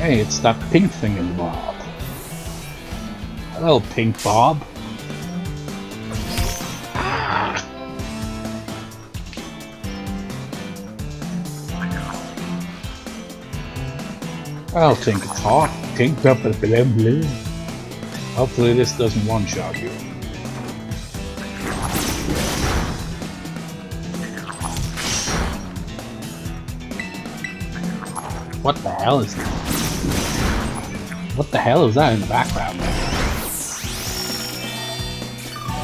Hey, it's that pink thing in the Bob. Hello, Pink Bob. I'll Tinkatuff. Tinkatuff blue. Hopefully this doesn't one-shot you. What the hell is that? What the hell is that in the background?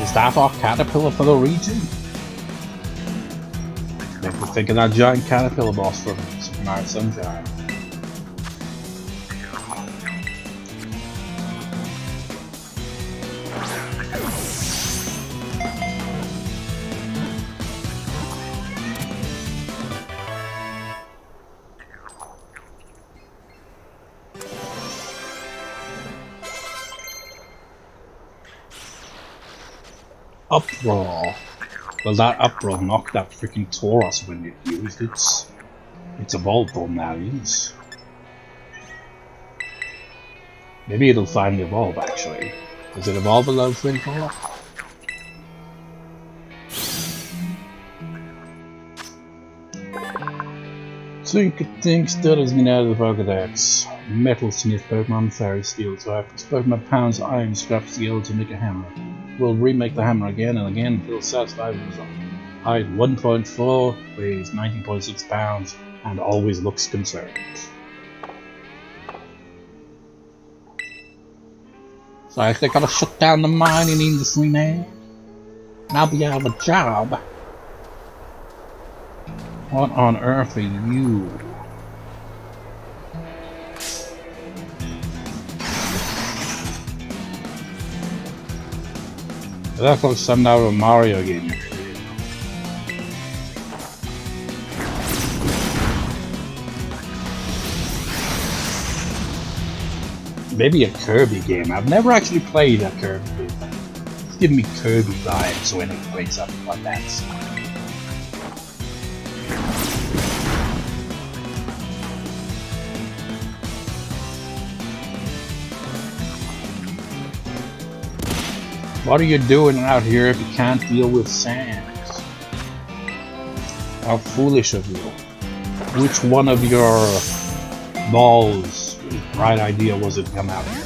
Is that our caterpillar for the region? Maybe we're thinking that giant caterpillar boss from Super Mario Sunshine. Uproar. Well, that uproar knocked that freaking Tauros when it used its evolved form now, yes. Maybe it'll finally evolve, actually. Does it evolve at level 24? Tinkatink still has been out of the Pokedex. Metal Smith Pokemon Fairy Steel type. Pokemon pounds iron scraps together to make a hammer. We'll remake the hammer again and again until satisfied with the result. Height 1.4, weighs 19.6 pounds, and always looks concerned. So I think I gotta shut down the mining industry, man. And I'll be out of a job. What on earth are you? That looks some out of a Mario game. Maybe a Kirby game. I've never actually played a Kirby game. It's giving me Kirby vibes when it plays something like that. What are you doing out here if you can't deal with sand? How foolish of you. Which one of your balls' right idea was it to come out here?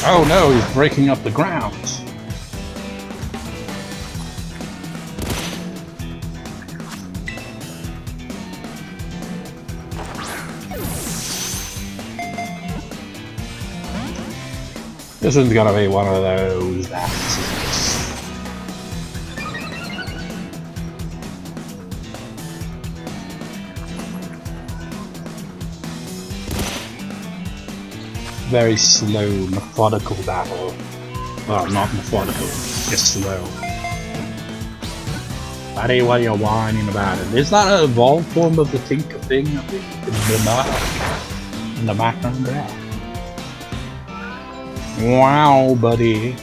Oh no, he's breaking up the ground. This one's gonna be one of those very slow, methodical battle. Well, not methodical, just slow. Buddy, what are you whining about it? Is that an evolved form of the Tinker thing in the background there? Wow, buddy.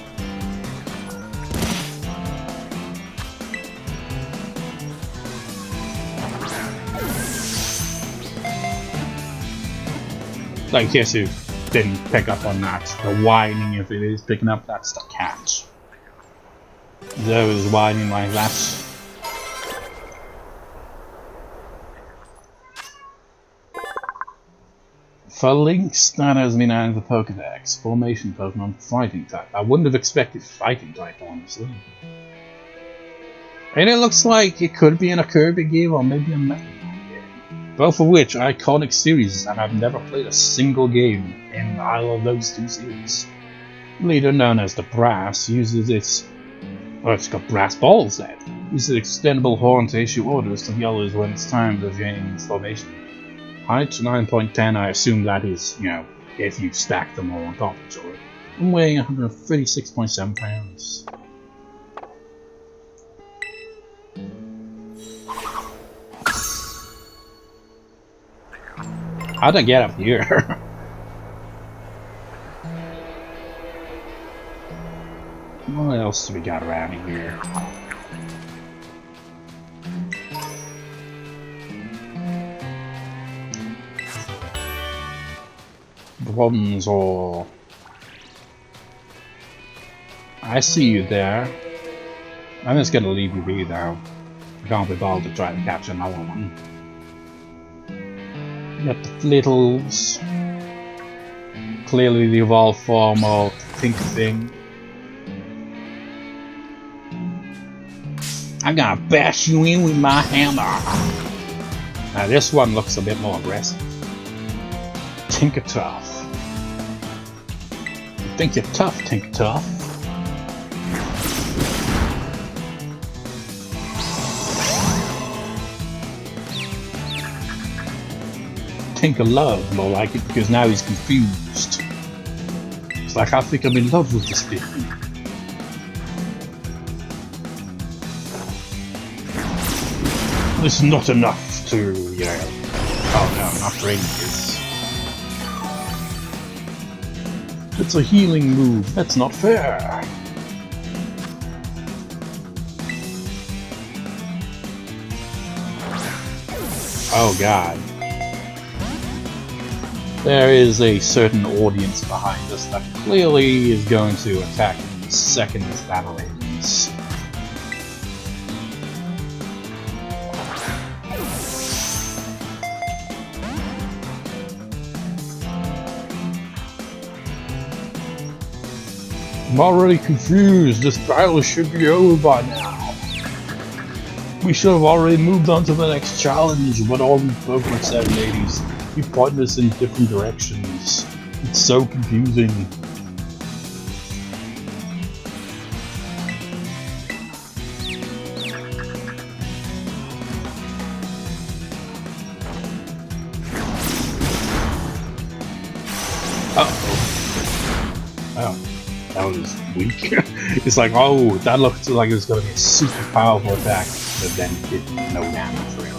So in case you didn't pick up on that, the whining, if it is picking up, that's the cat. Those whining like that. Falinks, that has been out of the Pokedex. Formation Pokemon Fighting type. I wouldn't have expected Fighting type, honestly. And it looks like it could be in a Kirby game or maybe a Metal game. Both of which are iconic series, and I've never played a single game in either of those two series. Leader known as the Brass uses its... oh, it's got brass balls then. Uses its extendable horn to issue orders to the others when it's time to change formation. Height 9.10, I assume that is, you know, if you stack them all on top of each other. And weighing 136.7 pounds. How'd I get up here? What else do we got around here? ones, or... I see you there. I'm just gonna leave you be though. I can't be bothered to try to catch another one. You got the Flittles. Clearly the evolved form of Tinkatink. I'm gonna bash you in with my hammer. Now this one looks a bit more aggressive. Tinkatuff. You think you're tough, Tinkatuff? Tinkalove, more like it, because now he's confused. It's like, I think I'm in love with this thing. This is not enough to, you know... Oh no, not draining this. It's a healing move, that's not fair. Oh god. There is a certain audience behind us that clearly is going to attack the second this battle ends. I'm already confused. This battle should be over by now. We should have already moved on to the next challenge, but all these Pokemon 780s keep pointing us in different directions. It's so confusing. Oh, that was weak. It's like, oh, that looked like it was going to be a super powerful attack, but then it did no damage, really.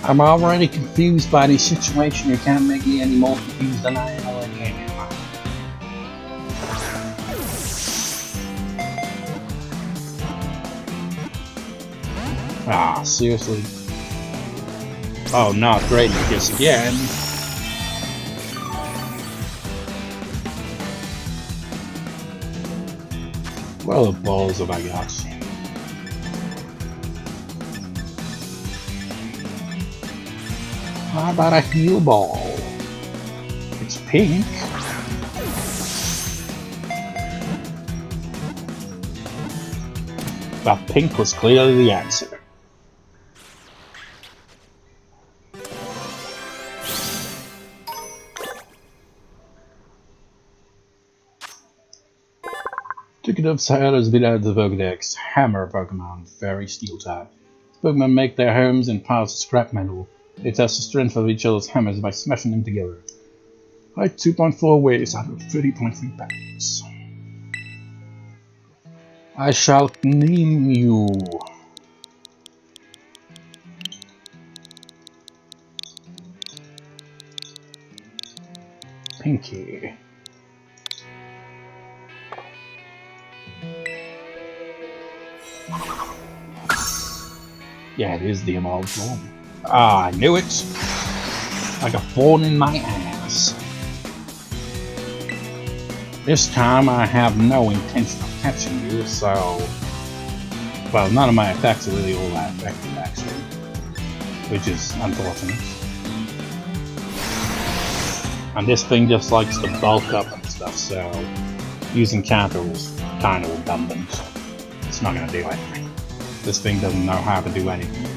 I'm already confused by this situation. You can't make me any more confused than I already am. Ah, seriously? Oh, not great at this again. Well, the balls have I got. How about a heal ball? It's pink. But pink was clearly the answer. Tinkatuff's head has been added to the Pokedex. Hammer Pokemon, Fairy Steel type. Pokemon make their homes in piles of scrap metal. They test the strength of each other's hammers by smashing them together. Height 2.4, weight is 130.3 pounds. I shall name you Pinky. Yeah, it is the evolved form. Ah, I knew it! Like a thorn in my ass. This time I have no intention of catching you, so... Well, none of my attacks are really all that effective, actually. Which is unfortunate. And this thing just likes to bulk up and stuff, so... Using counter was kind of redundant. It's not gonna do anything. This thing doesn't know how to do anything.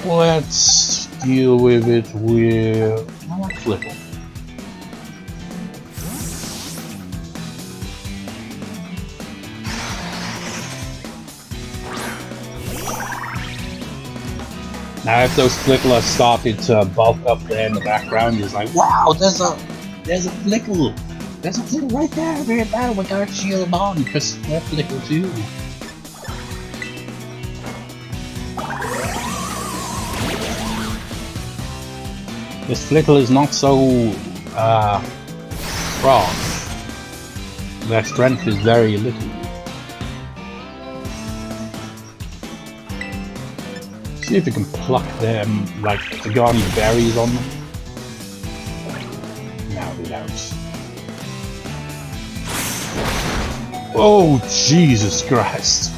Let's deal with it with... I like Flipple. Now if those Flickle started to bulk up there in the background, you're like, wow, there's a Flickle! There's a Flickle right there! Very bad, we gotta shield them on, because we're Flickle too. This Flickle is not so strong. Their strength is very little. See if you can pluck them, like, the gaudy berries on them. No, they don't. Oh, Jesus Christ.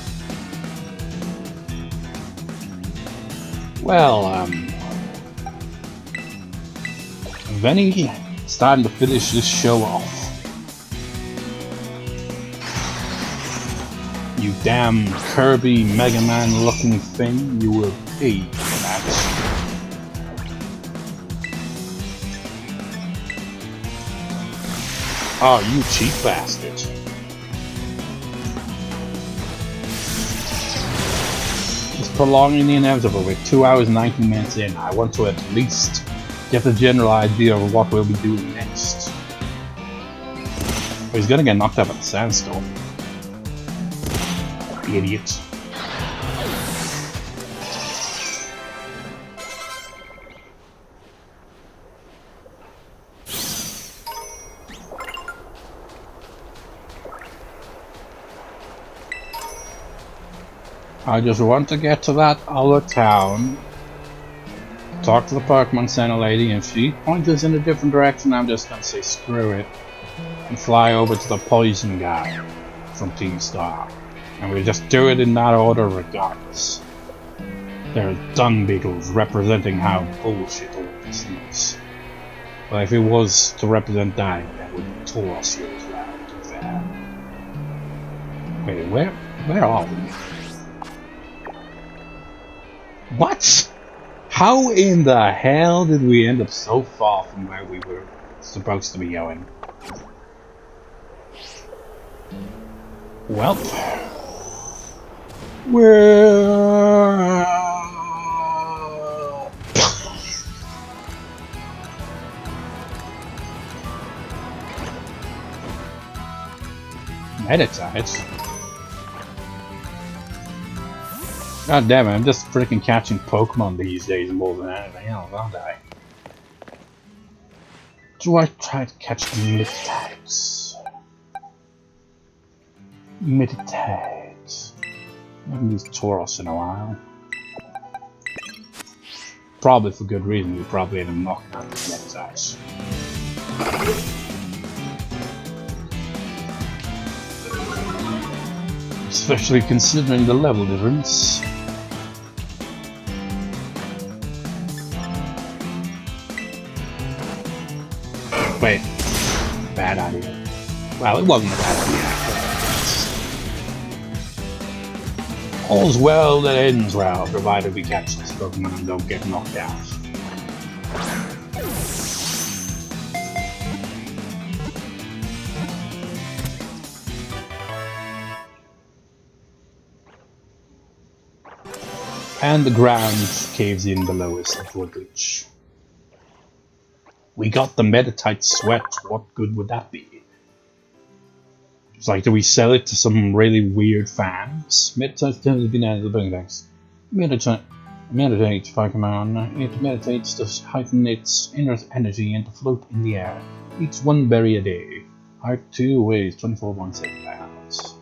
Well, Venny starting to finish this show off. You damn Kirby Mega Man looking thing, you will pay for that. Oh, you cheap bastard. It's prolonging the inevitable. We're 2 hours and 19 minutes in. I want to at least get the general idea of what we'll be doing next. He's gonna get knocked out by the sandstorm. Idiot. I just want to get to that other town, talk to the Pokemon Center lady, and if she points us in a different direction, I'm just gonna say screw it and fly over to the poison guy from Team Star. And we just do it in that order regardless. They're dung beetles representing how bullshit all this is. But if it was to represent dying, that would be Tauros here as well, to be fair. Wait, where are we? What? How in the hell did we end up so far from where we were supposed to be going? Well, we're... Meditite? God damn it, I'm just freaking catching Pokemon these days more than anything else, aren't I? Do I try to catch the Meditites? Meditite. I haven't used Tauros in a while. Probably for good reason, we probably end up knocking out the Meditites. Especially considering the level difference. Wait, bad idea. Well, it wasn't a bad idea. All's well that ends well, provided we catch this Pokemon and don't get knocked out. And the ground caves in below us into a glitch. We got the Meditite sweat, what good would that be? It's like, do we sell it to some really weird fans? Meditite has been added to the building banks. Meditite Pokemon, it meditates to heighten its inner energy and to float in the air. Eats one berry a day. Height 2 weighs 24.7 pounds.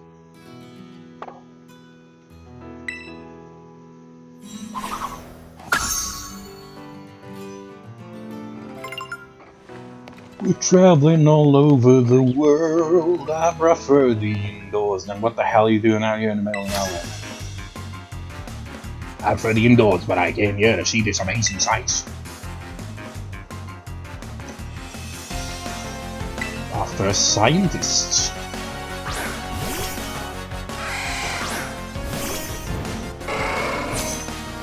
We're traveling all over the world. I prefer the indoors. Then what the hell are you doing out here in the middle of nowhere? I prefer the indoors, but I came here to see this amazing sight. After a scientist.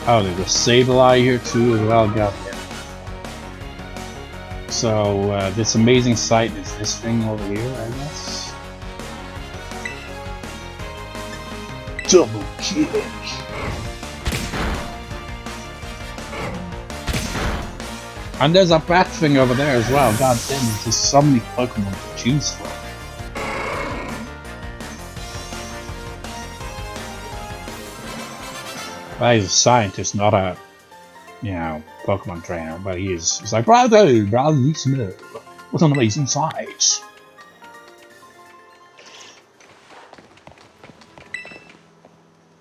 Oh, there's a Sableye here too as well, goddamn. So, this amazing sight is this thing over here, I guess. Double kick! And there's a bat thing over there as well, god damn, there's just so many Pokemon to choose from. Well, he's a scientist, not a, you know, Pokemon trainer, but he is. He's like, brother, smell. What an amazing sight.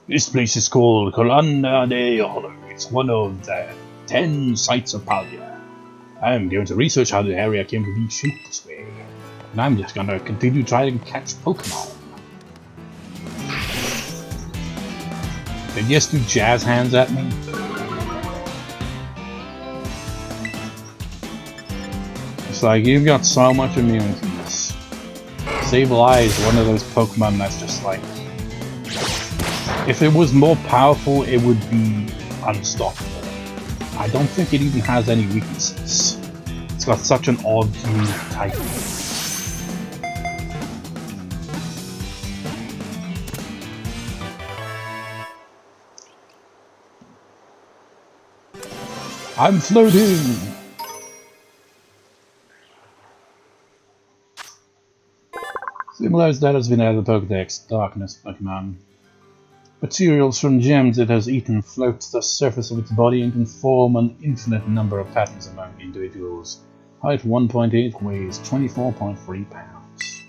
This place is called Colonna de Hollow. It's one of the 10 sites of Palia. I am going to research how the area came to be shaped this way. And I'm just gonna continue trying to catch Pokemon. They just do jazz hands at me. It's like, you've got so much immunity. Sableye is one of those Pokemon that's just like, if it was more powerful, it would be unstoppable. I don't think it even has any weaknesses. It's got such an odd, unique type. I'm floating! Similar that has been added to the Pokedex, Darkness Pokemon. Materials from gems it has eaten float to the surface of its body and can form an infinite number of patterns among individuals. Height 1.8, weighs 24.3 pounds.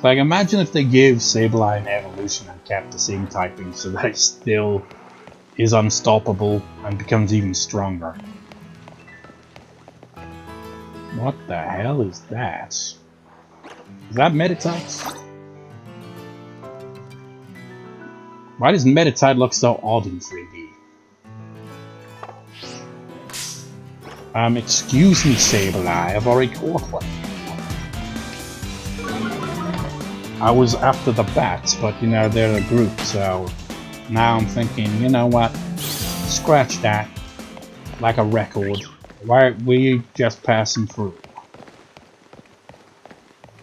Like, imagine if they gave Sableye an evolution and kept the same typing so that it still is unstoppable and becomes even stronger. What the hell is that? Is that Meditite? Why does Meditite look so odd in 3D? Excuse me, Sableye, I've already caught one. I was after the bats, but you know, they're a group, so now I'm thinking, you know what? Scratch that. Like a record. Why are we just passing through?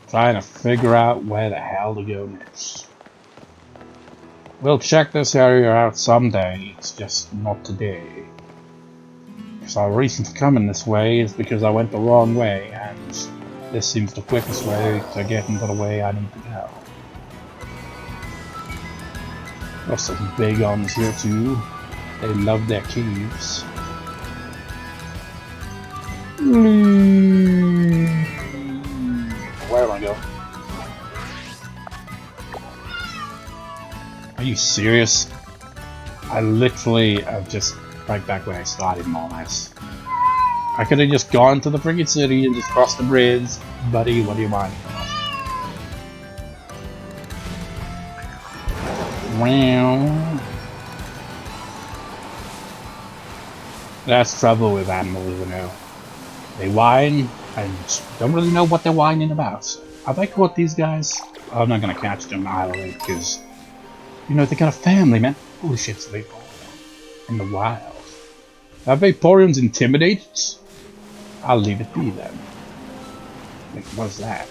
Trying to figure out where the hell to go next. We'll check this area out someday, it's just not today. Because our reason for coming this way is because I went the wrong way, and this seems the quickest way to get into the way I need to go. There's some big ones here too. They love their caves. Where am I going? Are you serious? I literally have just right back where I started, more or less. I could have just gone to the friggin' city and just crossed the bridge. Buddy, what do you want? Wow. That's trouble with animals, you know. They whine, and don't really know what they're whining about. Have I caught these guys? I'm not gonna catch them either, because, you know, they got a family, man. Holy shit, it's Vaporeon in the wild. Are Vaporeons intimidated? I'll leave it be then. Like, what's that?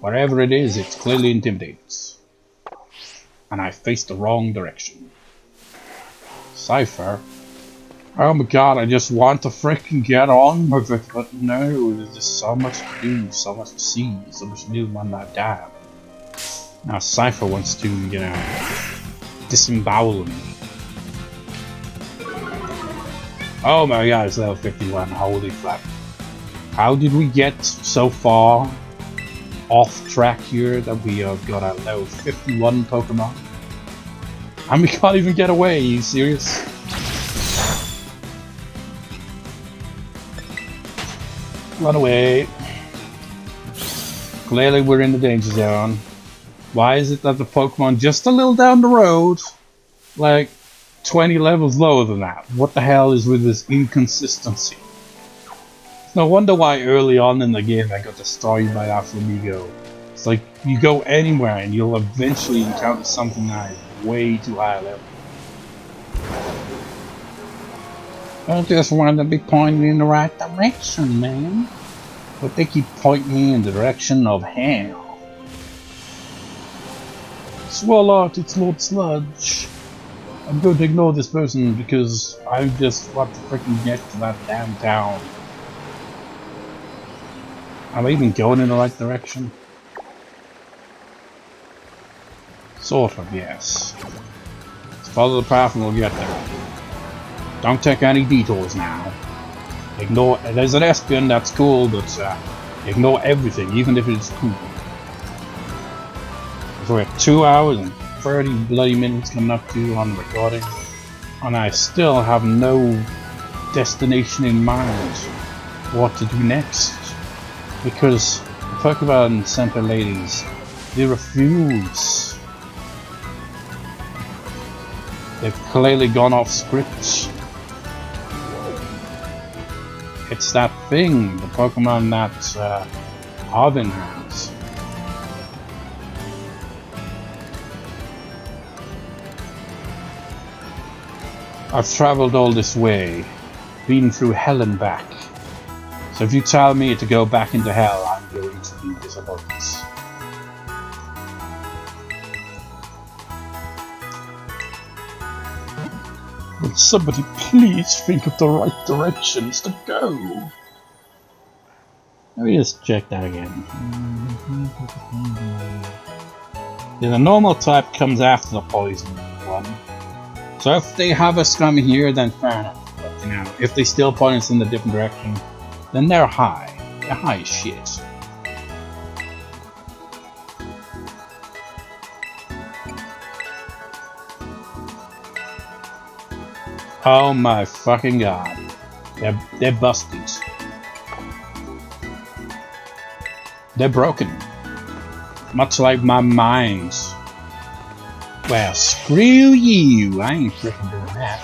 Whatever it is, it's clearly intimidated. And I faced the wrong direction. Scyther? Oh my god, I just want to freaking get on with it, but no, there's just so much to do, so much to see, so much to do in one lifetime. Now Scyther wants to, you know, disembowel me. Oh my god, it's level 51, holy crap. How did we get so far off track here that we have got a level 51 Pokemon? And we can't even get away, are you serious? Run away. Clearly we're in the danger zone. Why is it that the Pokemon just a little down the road, like 20 levels lower than that? What the hell is with this inconsistency? No wonder why early on in the game I got destroyed by Aflamigo. It's like, you go anywhere and you'll eventually encounter something that is way too high level. I just want to be pointing in the right direction, man. But they keep pointing me in the direction of hell. Swallow, it's Lord Sludge. I'm going to ignore this person because I just want to freaking get to that damn town. Am I even going in the right direction? Sort of, yes. Let's follow the path and we'll get there. Don't take any detours now. Ignore. There's an Espion that's cool, but ignore everything, even if it's cool. So we're 2 hours and 30 bloody minutes coming up to on recording, and I still have no destination in mind what to do next, because the Pokemon Center ladies, they refuse. They've clearly gone off script. It's that thing, the Pokemon that Arvin has. I've traveled all this way, been through hell and back. So if you tell me to go back into hell, I'm going to be disappointed. Will somebody please think of the right directions to go? Let me just check that again. Yeah, the normal type comes after the poison one. So if they have us come here, then fair enough. But you know, if they still point us in a different direction, then they're high. They're high as shit. Oh my fucking god. They're busted. They're broken. Much like my mind. Well, screw you! I ain't freaking doing that.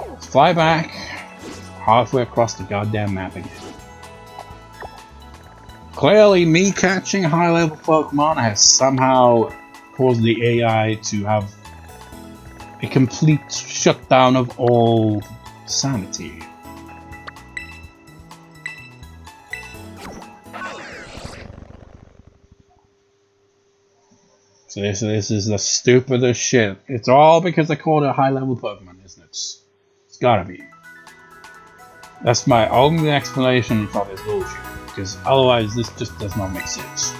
Let's fly back halfway across the goddamn map again. Clearly, me catching high-level Pokemon has somehow caused the AI to have a complete shutdown of all sanity. So this is the stupidest shit. It's all because I called it a high-level Pokemon, isn't it? It's gotta be. That's my only explanation for this bullshit, because otherwise this just does not make sense.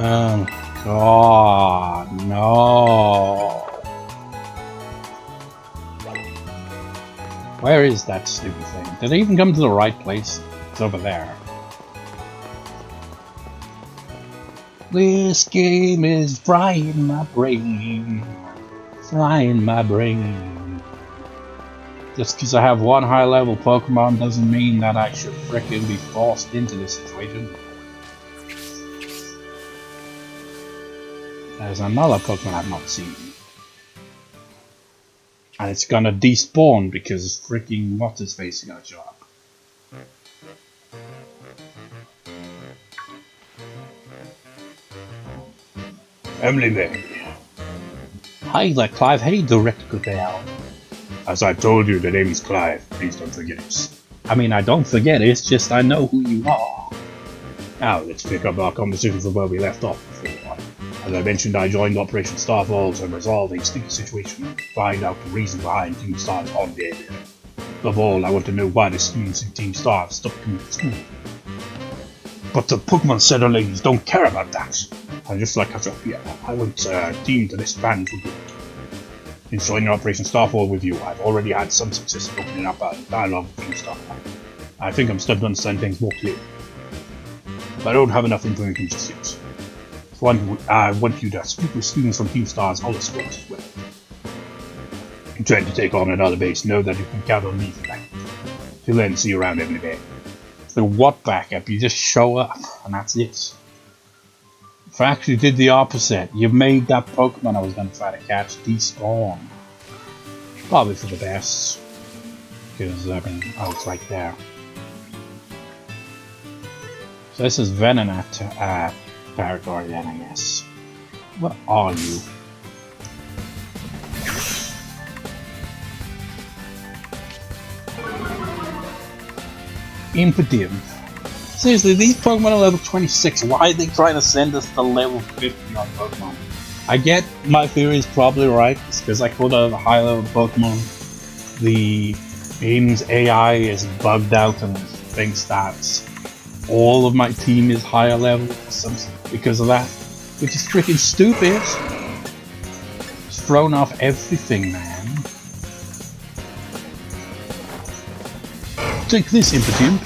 Oh god, no. Where is that stupid thing? Did it even come to the right place? It's over there. This game is frying my brain. Frying my brain. Just because I have one high level Pokemon doesn't mean that I should frickin' be forced into this situation. There's another Pokemon I've not seen. And it's gonna despawn because freaking what's-his-face is gonna show up. Emily May. Hi there, Clive. Hey, Director Bell. As I told you, the name is Clive. Please don't forget it. I mean, I don't forget it, it's just I know who you are. Now, let's pick up our conversation from where we left off before. As I mentioned, I joined Operation Starfall to resolve a sticky situation and find out the reason behind Team Star's odd behavior. Above all, I want to know why the students in Team Star have stopped coming to school. But the Pokemon Center ladies don't care about that. And just like Tinkatuff, yeah, I want Team to disband for good. In joining Operation Starfall with you, I've already had some success in opening up a dialogue with Team Star. I think I'm starting to understand things more clearly. But I don't have enough information just yet. I want you to speak with students from Team Star's other squads as well. If you try to take on another base, know that you can count on me for that. Till then, see you around every day. So what backup? You just show up, and that's it. If I actually did the opposite, you made that Pokemon I was going to try to catch despawn. Probably for the best. Because, I mean, oh, it's right there. So this is Venonat, territory then, I guess. What are you? Impidimp. Seriously, these Pokemon are level 26. Why are they trying to send us to level 50 on Pokemon? I get my theory is probably right. It's because I called out a high level Pokemon. The game's AI is bugged out and thinks that all of my team is higher level because of that, which is freaking stupid. It's thrown off everything, man. Take this, Impotent.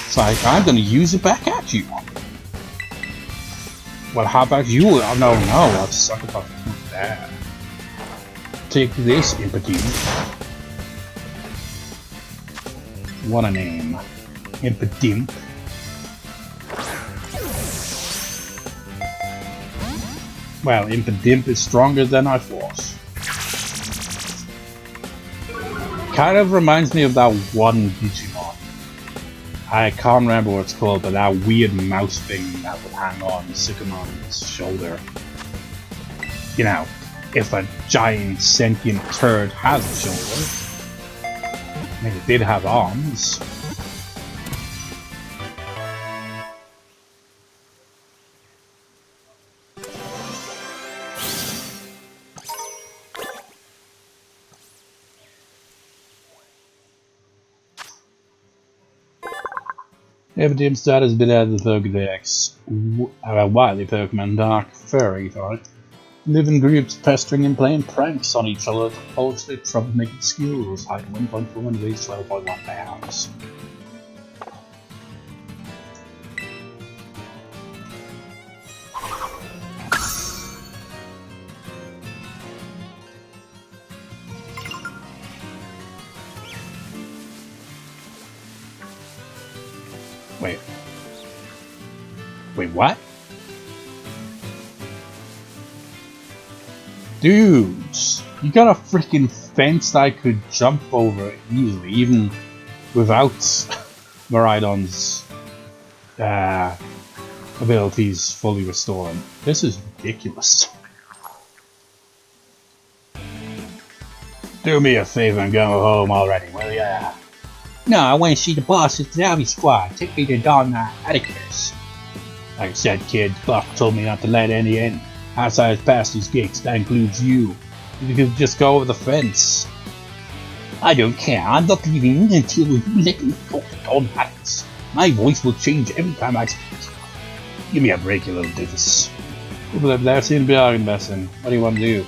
It's like, I'm gonna use it back at you. Well, how about you? Oh, no, I'll suck it off there. Take this, Impotent. What a name. Impotent. Well, Impotent is stronger than I thought. Kind of reminds me of that one Digimon. I can't remember what it's called, but that weird mouse thing that would hang on Sycamon's shoulder. You know, if a giant sentient turd has a shoulder. I mean, it did have arms. Evidence that has been added to the Pokédex. Wily Pokemon, Dark Furry type. Live in groups, pestering and playing pranks on each other to polish their troublemaking skills. Height 1.4 and weight 12.1 pounds. Wait, what? Dudes, you got a freaking fence that I could jump over easily, even without Miraidon's abilities fully restored. This is ridiculous. Do me a favor and go home already, will ya? No, I want to see the boss of the Navi Squad. Take me to Don Atticus. Like I said, kid, Buff told me not to let any in. Outside past these gates, that includes you. You could just go over the fence. I don't care. I'm not leaving until you let me talk to Don Atticus. My voice will change every time I speak. Give me a break, you little doofus. People have never seen Bjorn Besson. What do you want to do?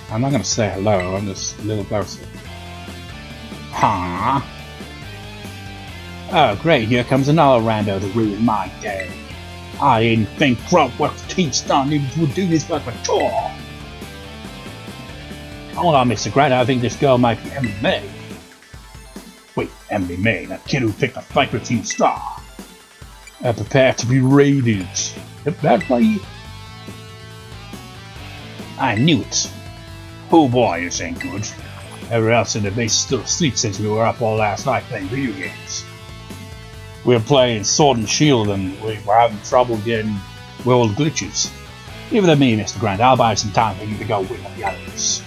I'm not gonna say hello, I'm just a little closer. Huh? Oh great, here comes another rando to ruin my day. I didn't think Gruntwork Team Star needed to do this like a chore. Hold on, Mr. Grant, I think this girl might be Emily May. Wait, Emily May, that kid who picked a fight with Team Star. Prepare to be raided. If that way. I knew it. Oh boy, this ain't good. Everyone else in the base is still asleep since we were up all last night playing video games. We were playing Sword and Shield and we were having trouble getting world glitches. Leave it to me, Mr. Grant. I'll buy some time for you to go win on the others.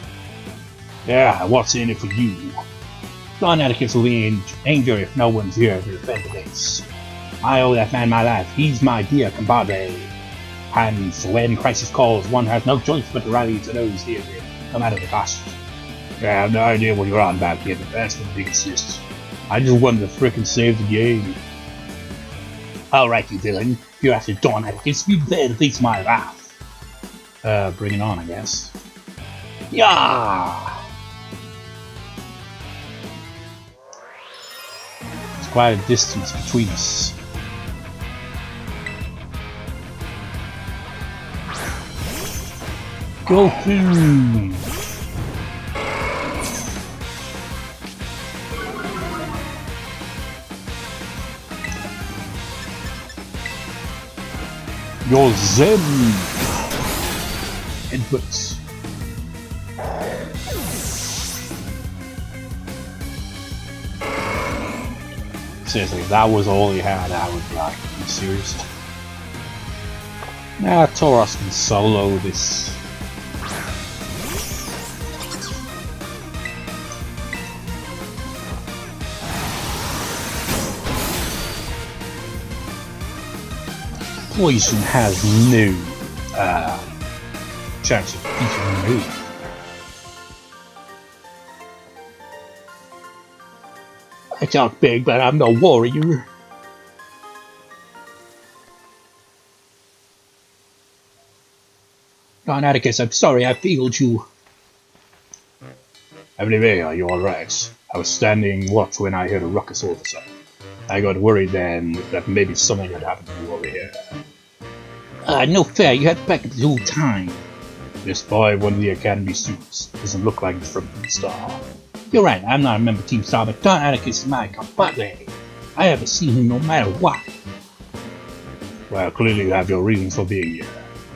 Yeah, what's in it for you? Don Atticus will be in danger if no one's here to defend the base. I owe that man my life. He's my dear compadre. And when crisis calls, one has no choice but to rally to those here, no matter the cost. Yeah, I have no idea what you're on about here, but that's the big assist. I just wanted to frickin' save the game. Alright, you villain. You're after Don Atticus. Be there to face my wrath. Bring it on, I guess. Yeah! There's quite a distance between us. Goku! Your Zen inputs. Seriously, if that was all he had, I would be like, are you serious? Nah, Tauros can solo this. Poison has no chance of beating me. I talk big, but I'm no warrior. Don Atticus, I'm sorry I failed you. Emily, are you alright? I was standing watch when I heard a ruckus officer. I got worried then that maybe something had happened to you over here. No fair, you had back at the whole time. This boy, one of the Academy students, doesn't look like he's from Team Star. You're right, I'm not a member of Team Star, but Don Atticus is my compagre. I haven't seen him no matter what. Well, clearly you have your reasons for being here.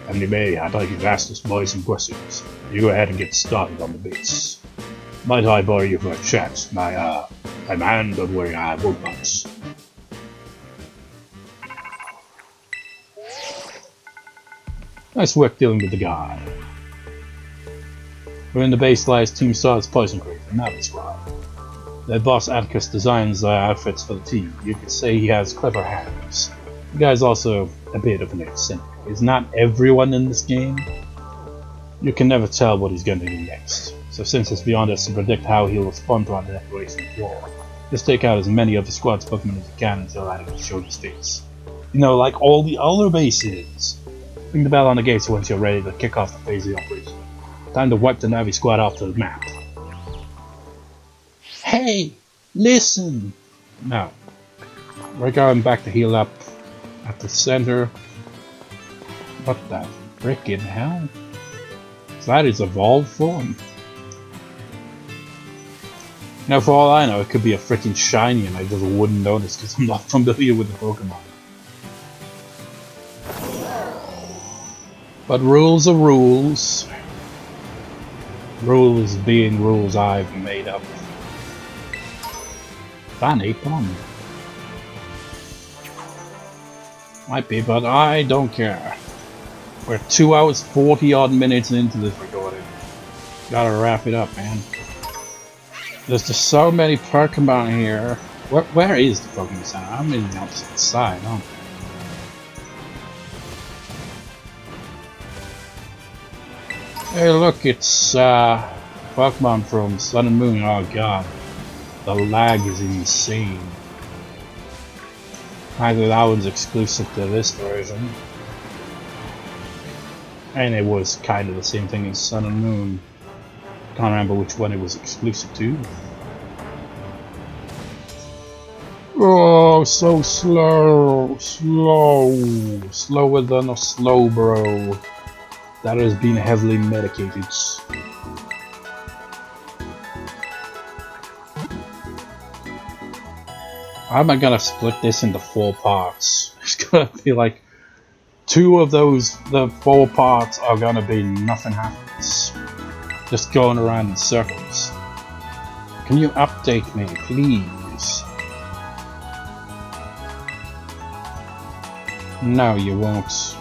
Emily May, I'd like you to ask this boy some questions. You go ahead and get started on the base. Might I borrow you for a chat? My man, don't worry, I won't bounce. Nice work dealing with the guy. Within the base lies Team Star's Poison Creek, the Navi Squad. Their boss Atticus designs outfits for the team. You could say he has clever hands. The guy's also a bit of an eccentric. It's not everyone in this game. You can never tell what he's going to do next. So since it's beyond us to predict how he'll respond to our declaration of war, just take out as many of the squad's Pokemon as you can until Atticus shows his face. You know, like all the other bases. Ring the bell on the gates once you're ready to kick off the phase of the operation. Time to wipe the Navi squad off the map. Hey! Listen! Now, we're going back to heal up at the center. What the frickin' hell? That is evolved form. Now, for all I know, it could be a freaking shiny and I just wouldn't notice because I'm not familiar with the Pokemon. But rules are rules. Rules being rules I've made up. Fanny Pond. Might be, but I don't care. We're 2 hours 40 odd minutes into this recording. Gotta wrap it up, man. There's just so many Pokemon here. Where is the Pokemon Center? I'm in the opposite side, huh? Hey look, it's Pokemon from Sun and Moon. Oh god. The lag is insane. Either that one's exclusive to this version. And it was kind of the same thing as Sun and Moon. Can't remember which one it was exclusive to. Oh, so slow. Slower than a slow bro. That has been heavily medicated. How am I gonna split this into 4 parts? It's gonna be like 2 of those, the 4 parts are gonna be nothing happens. Just going around in circles. Can you update me, please? No, you won't.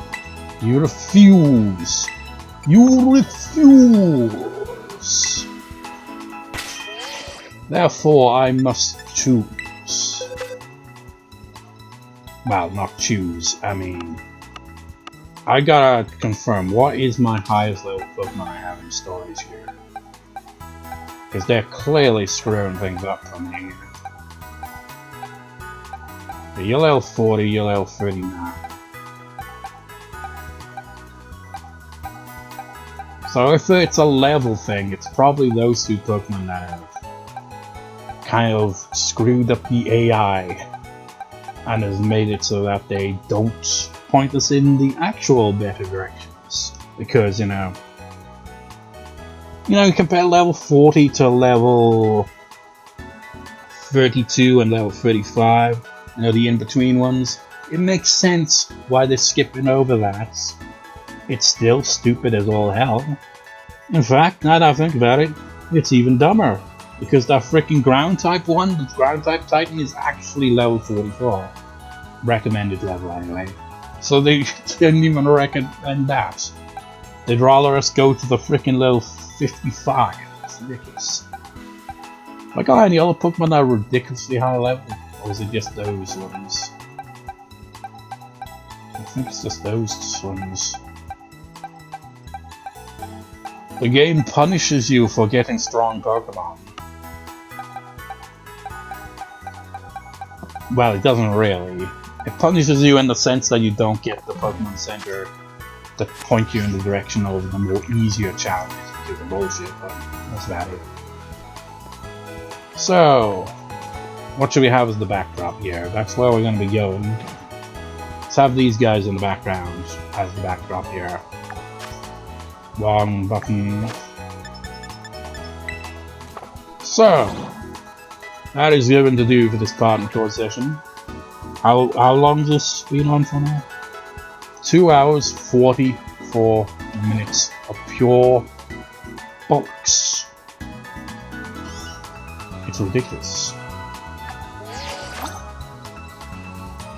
You refuse. You refuse. Therefore, I must choose. Well, not choose. I mean, I gotta confirm what is my highest level Pokemon I have in storage here. Because they're clearly screwing things up for me. The level 40, level 39. So if it's a level thing, it's probably those 2 Pokemon that have kind of screwed up the AI and has made it so that they don't point us in the actual better directions. Because, you compare level 40 to level 32 and level 35, the in-between ones, it makes sense why they're skipping over that. It's still stupid as all hell. In fact, now that I think about it, it's even dumber. Because that freaking ground type one, the ground type Titan, is actually level 44. Recommended level anyway. So they didn't even recommend that. They'd rather us go to the freaking level 55. It's ridiculous. Like, any other Pokemon that are ridiculously high level? Or is it just those ones? I think it's just those ones. The game punishes you for getting strong Pokemon. Well, it doesn't really. It punishes you in the sense that you don't get the Pokemon Center that point you in the direction of the more easier challenges to the bullshit, but that's about it. So, what should we have as the backdrop here? That's where we're going to be going. Let's have these guys in the background as the backdrop here. Wrong button. So, that is given to do for this part and tour session. How long has this been on for now? 2 hours 44 minutes of pure bollocks. It's ridiculous.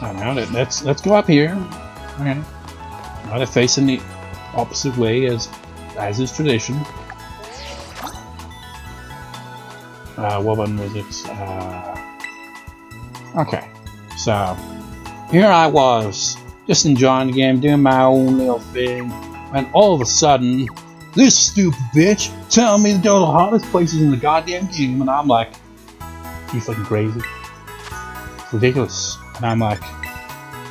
I know that. Let's go up here. Okay. Now they're facing the opposite way as is tradition. What one was it? Okay. So here I was, just enjoying the game, doing my own little thing, and all of a sudden, this stupid bitch telling me to go to the hottest places in the goddamn game, and I'm like, you fucking crazy? It's ridiculous. And I'm like,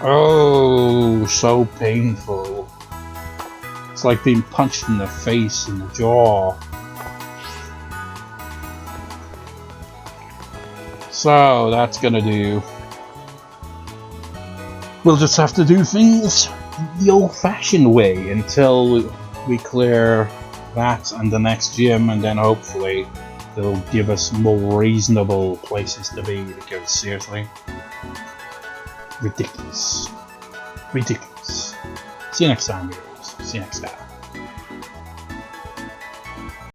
oh, so painful. It's like being punched in the face, in the jaw. So that's gonna do. We'll just have to do things the old-fashioned way until we clear that and the next gym, and then hopefully they'll give us more reasonable places to be, because seriously, ridiculous. Ridiculous. See you next time, viewers. See you next time.